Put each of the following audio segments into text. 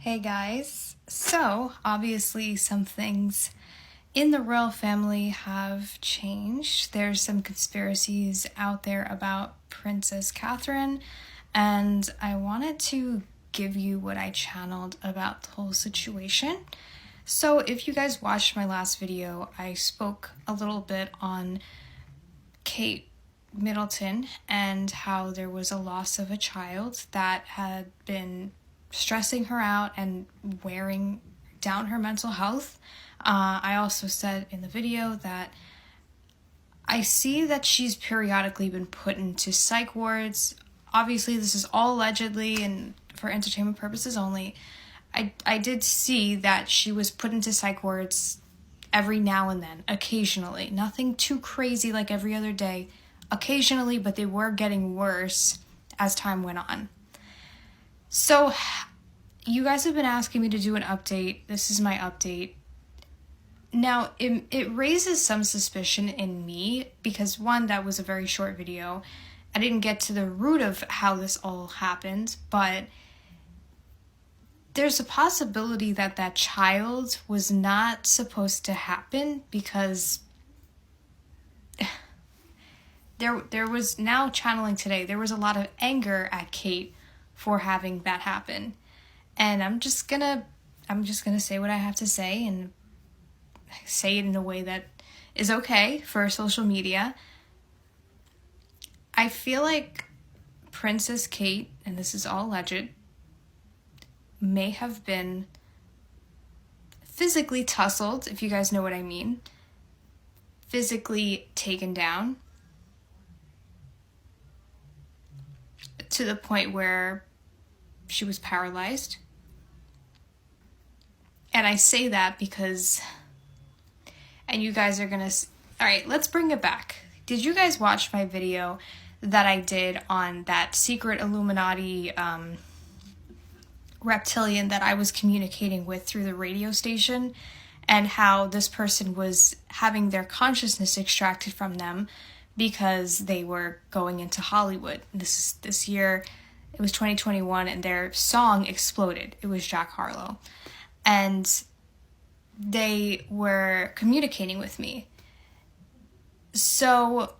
Hey guys, so obviously some things in the royal family have changed. There's some conspiracies out there about Princess Catherine, and I wanted to give you what I channeled about the whole situation. So if you guys watched my last video, I spoke a little bit on Kate Middleton and how there was a loss of a child that had been stressing her out and wearing down her mental health. I also said in the video that I see that she's periodically been put into psych wards. Obviously, this is all allegedly and for entertainment purposes only. I did see that she was put into psych wards every now and then, occasionally. Nothing too crazy like every other day. Occasionally, but they were getting worse as time went on. So, you guys have been asking me to do an update. This is my update. Now, it raises some suspicion in me because, one, that was a very short video. I didn't get to the root of how this all happened, but there's a possibility that that child was not supposed to happen because there was, now channeling today, there was a lot of anger at Kate for having that happen. And I'm just gonna say what I have to say and say it in a way that is okay for social media. I feel like Princess Kate, and this is all alleged, may have been physically tussled, if you guys know what I mean, physically taken down to the point where she was paralyzed. And I say that because, and you guys are gonna, all right, let's bring it back. Did you guys watch my video that I did on that secret Illuminati reptilian that I was communicating with through the radio station, and how this person was having their consciousness extracted from them because they were going into Hollywood. This year, it was 2021, and their song exploded. It was Jack Harlow. And they were communicating with me. So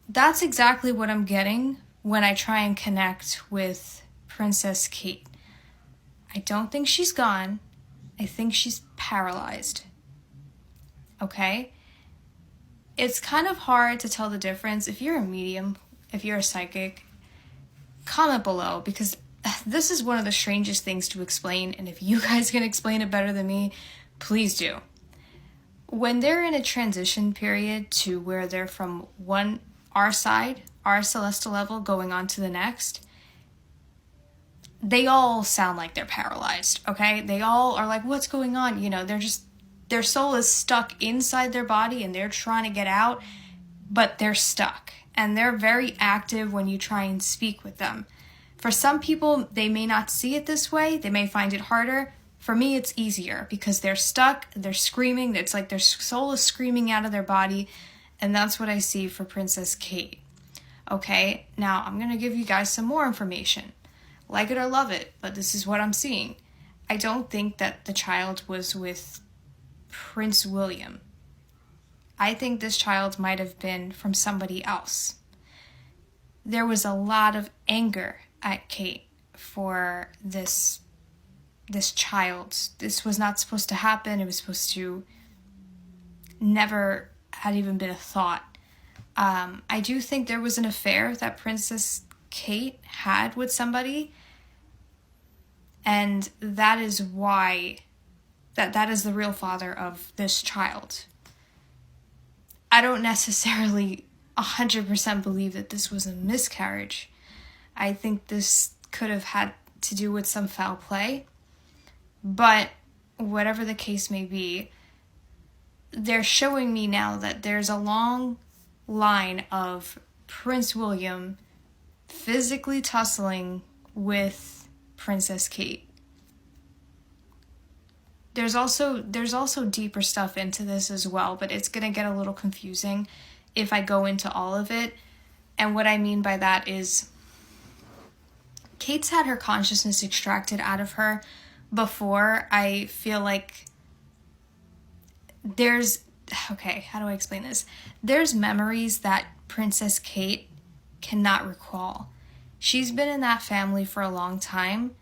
that's exactly what I'm getting when I try and connect with Princess Kate. I don't think she's gone. I think she's paralyzed. Okay? It's kind of hard to tell the difference. If you're a medium, if you're a psychic, comment below, because this is one of the strangest things to explain, and if you guys can explain it better than me, please do. When they're in a transition period to where they're from our side, our celestial level, going on to the next, they all sound like they're paralyzed, okay? They all are like, what's going on? You know, their soul is stuck inside their body and they're trying to get out, but they're stuck. And they're very active when you try and speak with them. For some people, they may not see it this way. They may find it harder. For me, it's easier because they're stuck, they're screaming. It's like their soul is screaming out of their body. And that's what I see for Princess Kate. Okay, now I'm going to give you guys some more information. Like it or love it, but this is what I'm seeing. I don't think that the child was with Prince William. I think this child might have been from somebody else. There was a lot of anger at Kate for this child. This was not supposed to happen. It was supposed to never had even been a thought. I do think there was an affair that Princess Kate had with somebody, and that is why that is the real father of this child. I don't necessarily 100% believe that this was a miscarriage. I think this could have had to do with some foul play. But whatever the case may be, they're showing me now that there's a long line of Prince William physically tussling with Princess Kate. There's also deeper stuff into this as well, but it's going to get a little confusing if I go into all of it. And what I mean by that is Kate's had her consciousness extracted out of her before. I feel like okay, how do I explain this? There's memories that Princess Kate cannot recall. She's been in that family for a long time.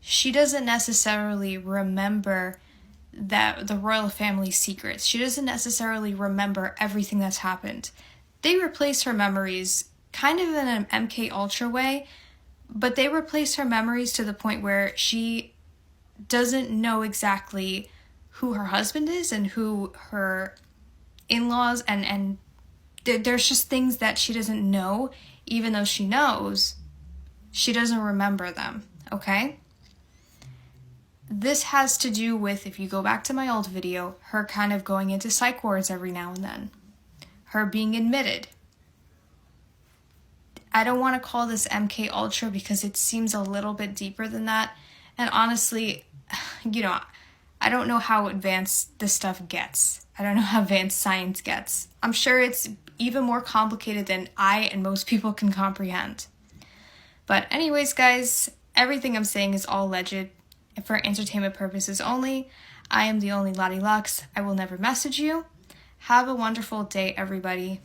She doesn't necessarily remember the royal family secrets. She doesn't necessarily remember everything that's happened. They replace her memories kind of in an MK Ultra way, but they replace her memories to the point where she doesn't know exactly who her husband is and who her in-laws, and there's just things that she doesn't know. Even though she knows, she doesn't remember them, okay? This has to do with, if you go back to my old video, her kind of going into psych wards every now and then. Her being admitted. I don't want to call this MK Ultra because it seems a little bit deeper than that. And honestly, I don't know how advanced this stuff gets. I don't know how advanced science gets. I'm sure it's even more complicated than I and most people can comprehend. But anyways, guys, everything I'm saying is all alleged for entertainment purposes only. I am the only Lottie Lux. I will never message you. Have a wonderful day, everybody.